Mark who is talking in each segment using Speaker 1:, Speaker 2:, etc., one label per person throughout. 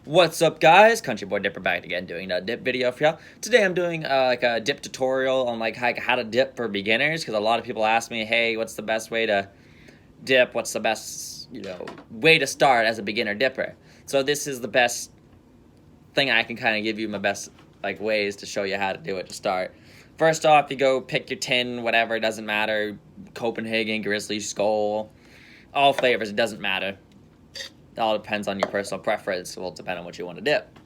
Speaker 1: What's up, guys? Country Boy Dipper back again doing a dip video for y'all. Today I'm doing like a dip tutorial on like how to dip for beginners, because a lot of people ask me, hey, what's the best way to dip? What's the best, way to start as a beginner dipper? So this is the best thing I can kind of give you, my best like ways to show you how to do it to start. First off, you go pick your tin, whatever, it doesn't matter. Copenhagen, Grizzly, Skull, all flavors, it doesn't matter. It all depends on your personal preference. It will depend on what you want to dip.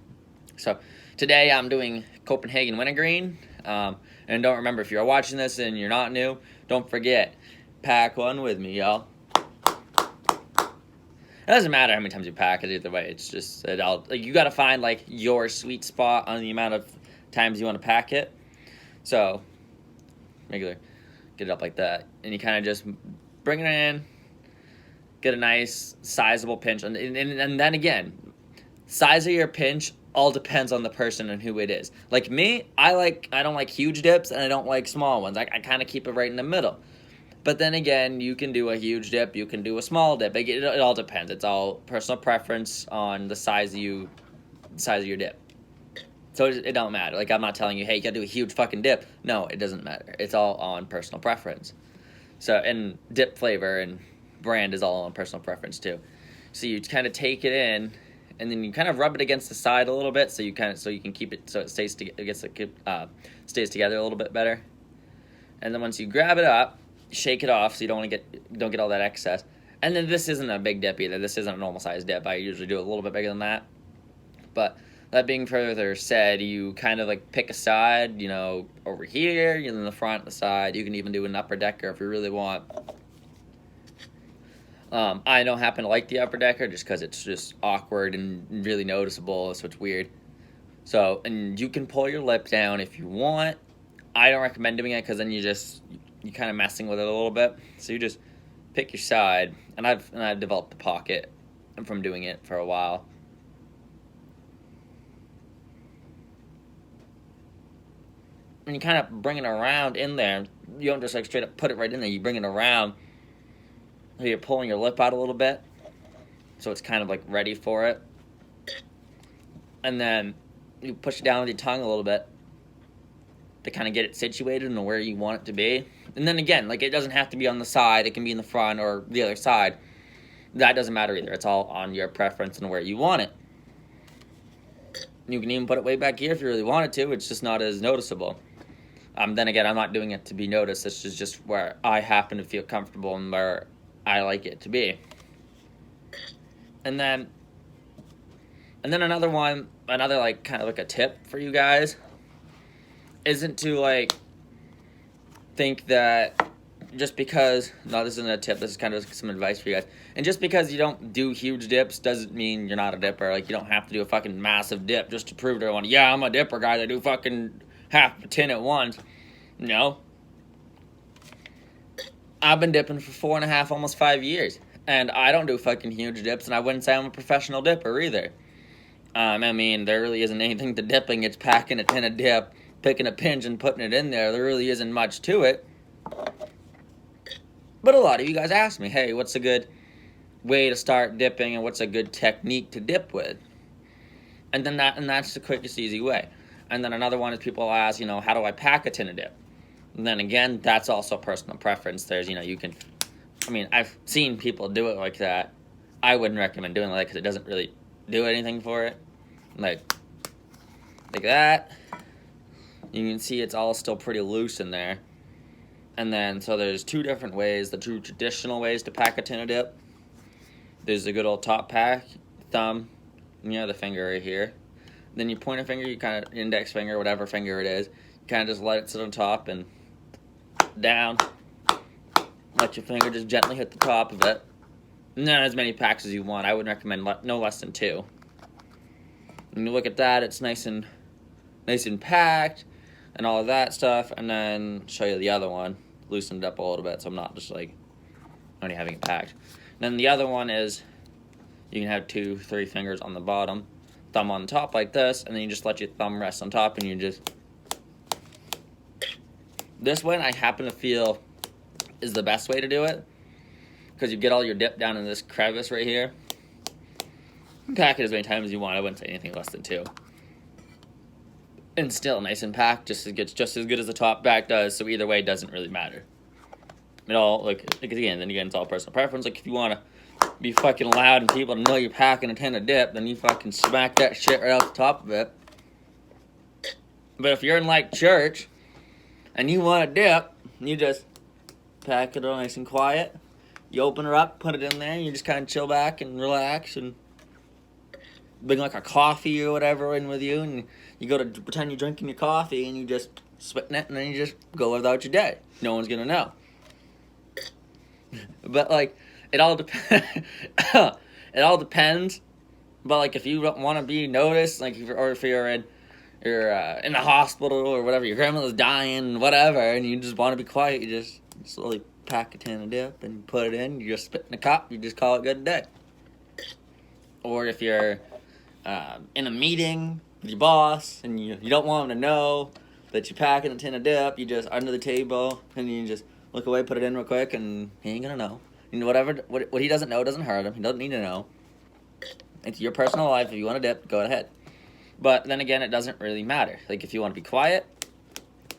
Speaker 1: So today I'm doing Copenhagen Wintergreen. And don't remember, if you're watching this and you're not new, don't forget, pack one with me, y'all. It doesn't matter how many times you pack it either way. It's just you got to find like your sweet spot on the amount of times you want to pack it. So get it up like that, and you kind of just bring it in. Get a nice sizable pinch, and then again, size of your pinch all depends on the person and who it is. Like me, I don't like huge dips and I don't like small ones. I kind of keep it right in the middle. But then again, you can do a huge dip, you can do a small dip. It all depends. It's all personal preference on the size of your dip. So it don't matter. Like, I'm not telling you, hey, you gotta do a huge fucking dip. No, it doesn't matter. It's all on personal preference. So, and dip flavor and brand is all on personal preference too. So you kind of take it in, and then you kind of rub it against the side a little bit, so you can keep it so it stays together a little bit better. And then once you grab it up, shake it off so you don't get all that excess. And then this isn't a big dip either. This isn't a normal size dip. I usually do a little bit bigger than that. But that being further said, you kind of like pick a side, over here, and then the front, the side. You can even do an upper decker if you really want. I don't happen to like the upper decker just because it's just awkward and really noticeable, so it's weird. So, and you can pull your lip down if you want. I don't recommend doing it because then you're kind of messing with it a little bit. So you just pick your side, and I've developed the pocket from doing it for a while. And you kind of bring it around in there. You don't just like straight up put it right in there. You bring it around. So you're pulling your lip out a little bit, so it's kind of like ready for it. And then you push it down with your tongue a little bit to kind of get it situated and where you want it to be. And then again, like, it doesn't have to be on the side. It can be in the front or the other side. That doesn't matter either. It's all on your preference and where you want it. You can even put it way back here if you really wanted to. It's just not as noticeable. Then again, I'm not doing it to be noticed. This is just where I happen to feel comfortable and where I like it to be. And then another like kind of like a tip for you guys isn't to like think that just because, no, this isn't a tip, this is kind of some advice for you guys. And just because you don't do huge dips doesn't mean you're not a dipper. Like, you don't have to do a fucking massive dip just to prove to everyone, yeah, I'm a dipper, guys. I do fucking half a tin at once. No. I've been dipping for 4.5, almost 5 years. And I don't do fucking huge dips, and I wouldn't say I'm a professional dipper either. I mean, there really isn't anything to dipping. It's packing a tin of dip, picking a pinch, and putting it in there. There really isn't much to it. But a lot of you guys ask me, hey, what's a good way to start dipping, and what's a good technique to dip with? And that's the quickest, easy way. And then another one is people ask, how do I pack a tin of dip? And then again, that's also personal preference. There's, I've seen people do it like that. I wouldn't recommend doing it like, because it doesn't really do anything for it. Like that. You can see it's all still pretty loose in there. And then, so there's two different ways, the two traditional ways to pack a tin of dip. There's the good old top pack, thumb, the finger right here. Then your pointer finger, you kind of, index finger, whatever finger it is, you kind of just let it sit on top and down. Let your finger just gently hit the top of it. Not as many packs as you want. I would recommend no less than 2. And you look at that, it's nice and packed and all of that stuff. And then show you the other one, loosen it up a little bit so I'm not just like only having it packed. And then the other one is you can have 2, 3 fingers on the bottom, thumb on top like this, and then you just let your thumb rest on top, and you just, this way I happen to feel is the best way to do it, because you get all your dip down in this crevice right here. Pack it as many times as you want. I wouldn't say anything less than 2. And still nice and packed, just as good as the top pack does. So either way, it doesn't really matter. It all then again, it's all personal preference. Like if you want to be fucking loud and people know you're packing a tin of dip, then you fucking smack that shit right off the top of it. But if you're in like church and you want a dip, you just pack it all nice and quiet. You open her up, put it in there, and you just kind of chill back and relax and bring like a coffee or whatever in with you, and you go to pretend you're drinking your coffee and you just spitting it, and then you just go without your day. No one's gonna know. But like, it all depends. It all depends. But like, if you don't want to be noticed, like, if you're in the hospital or whatever, your grandmother's dying, whatever, and you just want to be quiet, you just slowly pack a tin of dip and put it in. You just spit in a cup. You just call it good day. Or if you're in a meeting with your boss and you don't want him to know that you're packing a tin of dip, you just under the table and you just look away, put it in real quick, and he ain't gonna know. You know, what he doesn't know doesn't hurt him. He doesn't need to know. It's your personal life. If you want to dip, go ahead. But then again, it doesn't really matter. Like if you want to be quiet,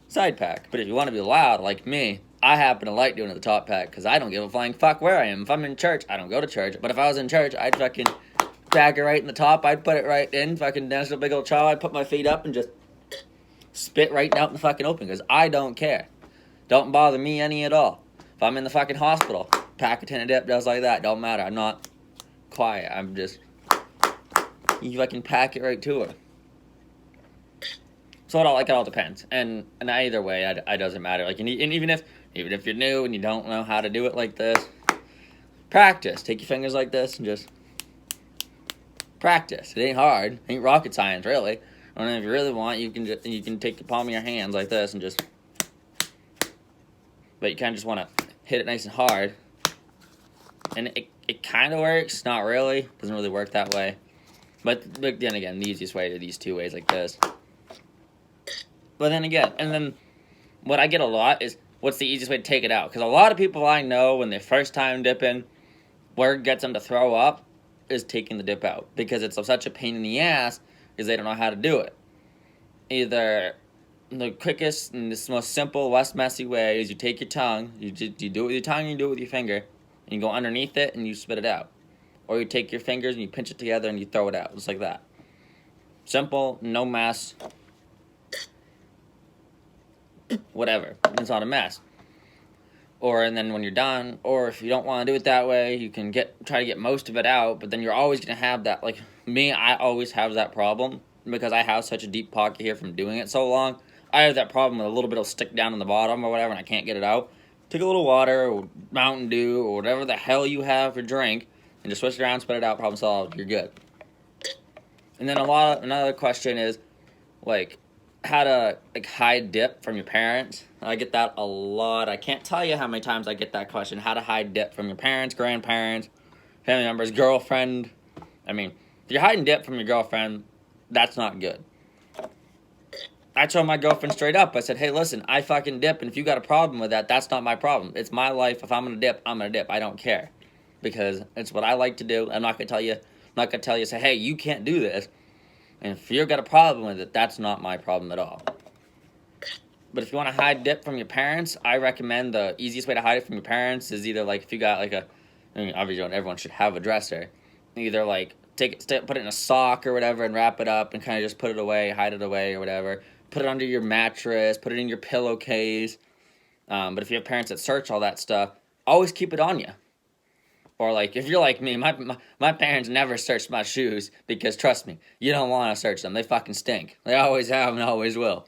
Speaker 1: side pack. But if you want to be loud, like me, I happen to like doing it the top pack because I don't give a flying fuck where I am. If I'm in church, I don't go to church. But if I was in church, I'd fucking pack it right in the top. I'd put it right in, fucking dance a big old chow. I'd put my feet up and just spit right out in the fucking open because I don't care. Don't bother me any at all. If I'm in the fucking hospital, pack a tin of dip just like that. Don't matter. I'm not quiet. I'm just, you fucking pack it right to her. So it all depends. And either way, it doesn't matter. Like, and even if you're new and you don't know how to do it like this, practice. Take your fingers like this and just practice. It ain't hard. It ain't rocket science, really. And if you really want, you can take the palm of your hands like this and just, but you kind of just want to hit it nice and hard. And it kind of works. Not really. Doesn't really work that way. But then again, the easiest way are these 2 ways like this. But then again, and then what I get a lot is, what's the easiest way to take it out? Because a lot of people I know, when they first time dipping, where it gets them to throw up is taking the dip out. Because it's such a pain in the ass, because they don't know how to do it. Either the quickest and the most simple, less messy way is you take your tongue, you do it with your tongue, and you do it with your finger, and you go underneath it and you spit it out. Or you take your fingers and you pinch it together and you throw it out, just like that. Simple, no mess. Whatever. It's not a mess. And then when you're done, or if you don't want to do it that way, you can try to get most of it out, but then you're always going to have that, like me, I always have that problem, because I have such a deep pocket here from doing it so long. I have that problem with a little bit of stick down in the bottom or whatever, and I can't get it out. Take a little water, or Mountain Dew, or whatever the hell you have for drink, and just switch it around, spit it out, problem solved, you're good. And then another question is, like, how to hide dip from your parents. I get that a lot. I can't tell you how many times I get that question. How to hide dip from your parents, grandparents, family members, girlfriend. I mean, if you're hiding dip from your girlfriend, that's not good. I told my girlfriend straight up. I said, hey, listen, I fucking dip, and if you got a problem with that, that's not my problem. It's my life. If I'm gonna dip, I'm gonna dip. I don't care, because it's what I like to do. I'm not gonna tell you, say, hey, you can't do this. And if you've got a problem with it, that's not my problem at all. But if you want to hide dip from your parents, I recommend the easiest way to hide it from your parents is either, like, if you got, like, obviously everyone should have a dresser. Either, like, put it in a sock or whatever and wrap it up and kind of just put it away, hide it away or whatever. Put it under your mattress, put it in your pillowcase. But if you have parents that search all that stuff, always keep it on you. Or, like, if you're like me, my parents never searched my shoes because, trust me, you don't want to search them. They fucking stink. They always have and always will.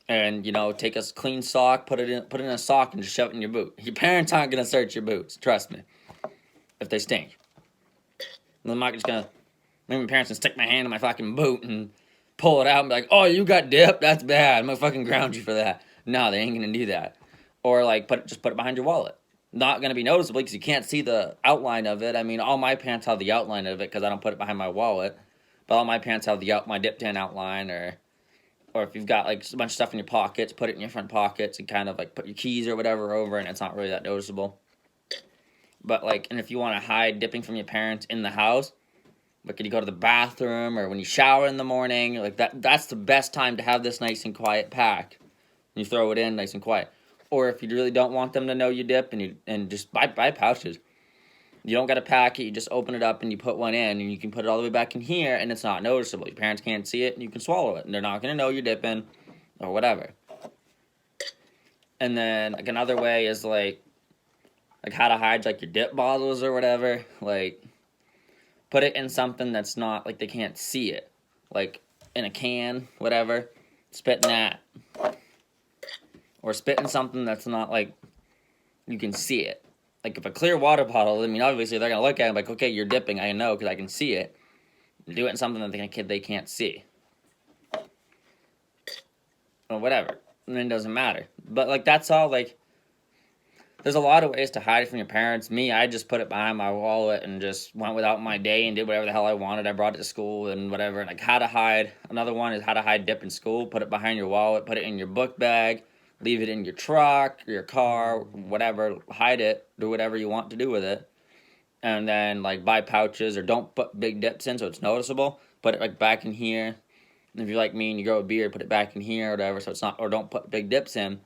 Speaker 1: And, take a clean sock, put it in a sock and just shove it in your boot. Your parents aren't going to search your boots, trust me, if they stink. And I'm not just going to, maybe my parents can stick my hand in my fucking boot and pull it out and be like, oh, you got dip? That's bad. I'm going to fucking ground you for that. No, they ain't going to do that. Or, like, put it behind your wallet. Not going to be noticeable because you can't see the outline of it. I mean, all my pants have the outline of it because I don't put it behind my wallet. But all my pants have my dip tan outline, or if you've got, like, a bunch of stuff in your pockets, put it in your front pockets and kind of, like, put your keys or whatever over, and it's not really that noticeable. But, like, and if you want to hide dipping from your parents in the house, Like when you go to the bathroom or when you shower in the morning, like that's the best time to have this nice and quiet pack. You throw it in nice and quiet. Or if you really don't want them to know you dip, and just buy pouches. You don't got to pack it. You just open it up and you put one in, and you can put it all the way back in here, and it's not noticeable. Your parents can't see it, and you can swallow it, and they're not going to know you're dipping or whatever. And then like another way is like how to hide like your dip bottles or whatever. Like put it in something that's not like they can't see it, like in a can, whatever. Spit in that, or spit in something that's not like you can see it. Like if a clear water bottle, I mean, obviously they're gonna look at it like, okay, you're dipping. I know because I can see it. Do it in something that they can't see, or whatever. And it doesn't matter. But like that's all. Like there's a lot of ways to hide it from your parents. Me, I just put it behind my wallet and just went without my day and did whatever the hell I wanted. I brought it to school and whatever. And like how to hide. Another one is how to hide dip in school. Put it behind your wallet. Put it in your book bag. Leave it in your truck, or your car, whatever. Hide it. Do whatever you want to do with it. And then like buy pouches, or don't put big dips in so it's noticeable. Put it like back in here. And if you're like me and you grow a beard, put it back in here or whatever so it's not, or don't put big dips in.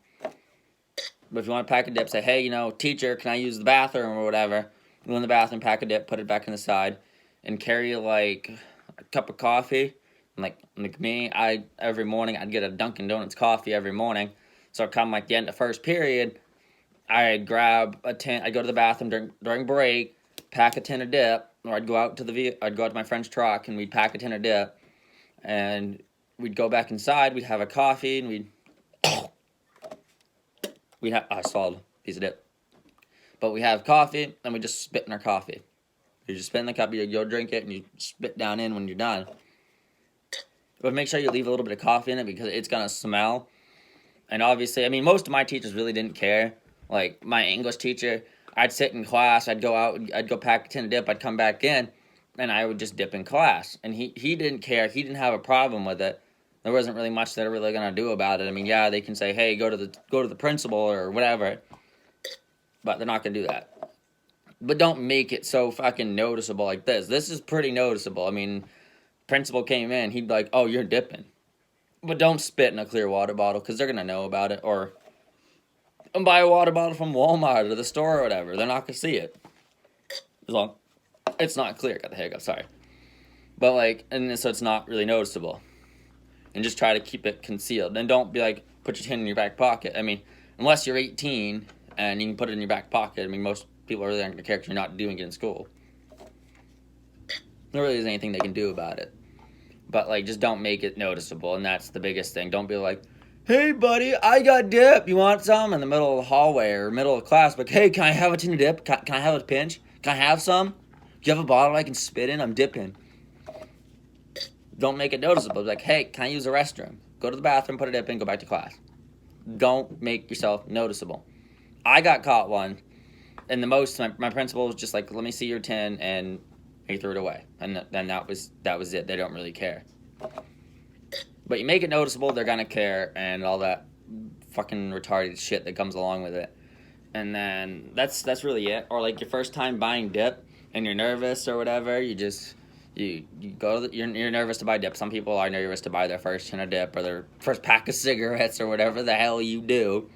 Speaker 1: But if you want to pack a dip, say, hey, teacher, can I use the bathroom or whatever? Go in the bathroom, pack a dip, put it back in the side, and carry like a cup of coffee. Like me, every morning I'd get a Dunkin' Donuts coffee every morning. So I'd come like the end of first period, I'd grab a tin. I'd go to the bathroom during break, pack a tin of dip, or I'd go out to my friend's truck and we'd pack a tin of dip, and we'd go back inside. We'd have a coffee and I swallowed a piece of dip, but we have coffee and we just spit in our coffee. You just spit in the cup, you go drink it, and you spit down in when you're done. But make sure you leave a little bit of coffee in it because it's gonna smell. And obviously, I mean, most of my teachers really didn't care. Like, my English teacher, I'd sit in class, I'd go out, I'd go pack a tin of dip, I'd come back in, and I would just dip in class. And he didn't care, he didn't have a problem with it. There wasn't really much they're really going to do about it. I mean, yeah, they can say, hey, go to the principal or whatever, but they're not going to do that. But don't make it so fucking noticeable like this. This is pretty noticeable. I mean, principal came in, he'd be like, oh, you're dipping. But don't spit in a clear water bottle because they're going to know about it. Or buy a water bottle from Walmart or the store or whatever. They're not going to see it. As long it's not clear. Got the hiccup, sorry. But like, and so it's not really noticeable. And just try to keep it concealed. And don't be like, put your tin in your back pocket. I mean, unless you're 18 and you can put it in your back pocket. I mean, most people really aren't going to care because you're not doing it in school. There really isn't anything they can do about it. But like, just don't make it noticeable, and that's the biggest thing. Don't be like, hey buddy, I got dip, you want some? In the middle of the hallway or middle of class, like, hey, can I have a tin of dip? Can I have a pinch? Can I have some? Do you have a bottle I can spit in? I'm dipping. Don't make it noticeable. Like, hey, can I use the restroom? Go to the bathroom, put a dip in, go back to class. Don't make yourself noticeable. I got caught one, and my principal was just like, let me see your tin, and he threw it away. And then that was it. They don't really care. But you make it noticeable, they're gonna care, and all that fucking retarded shit that comes along with it. And then that's really it. Or like your first time buying dip, and you're nervous or whatever, you go you're nervous to buy dip. Some people are nervous to buy their first tin of dip or their first pack of cigarettes or whatever the hell you do.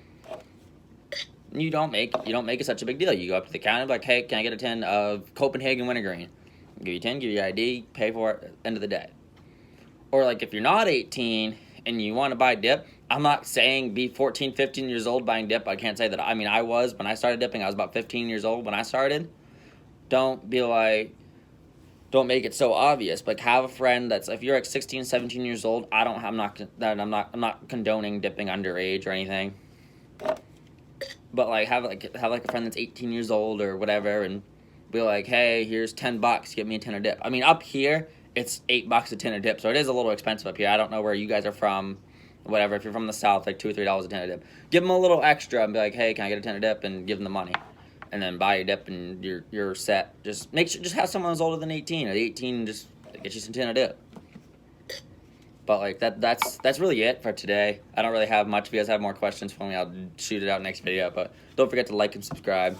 Speaker 1: You don't make it such a big deal. You go up to the counter, like, hey, can I get a tin of Copenhagen Wintergreen? Give you 10, give you your ID, pay for it, end of the day. Or like if you're not 18 and you want to buy dip, I'm not saying be 14, 15 years old buying dip. I can't say that. I mean, I was, when I started dipping, I was about 15 years old when I started. Don't be like, don't make it so obvious. But have a friend that's, if you're like 16, 17 years old, I'm not condoning dipping underage or anything. But like have a friend that's 18 years old or whatever, and be like, hey, here's $10, get me a tin of dip. I mean, up here, it's $8 a tin of dip, so it is a little expensive up here. I don't know where you guys are from, whatever. If you're from the South, like $2 or $3 a tin of dip. Give them a little extra and be like, hey, can I get a tin of dip? And give them the money. And then buy your dip and you're set. Just make sure, just have someone who's older than 18. At 18, just get you some tin of dip. But like that's really it for today. I don't really have much. If you guys have more questions for me, I'll shoot it out next video. But don't forget to like and subscribe.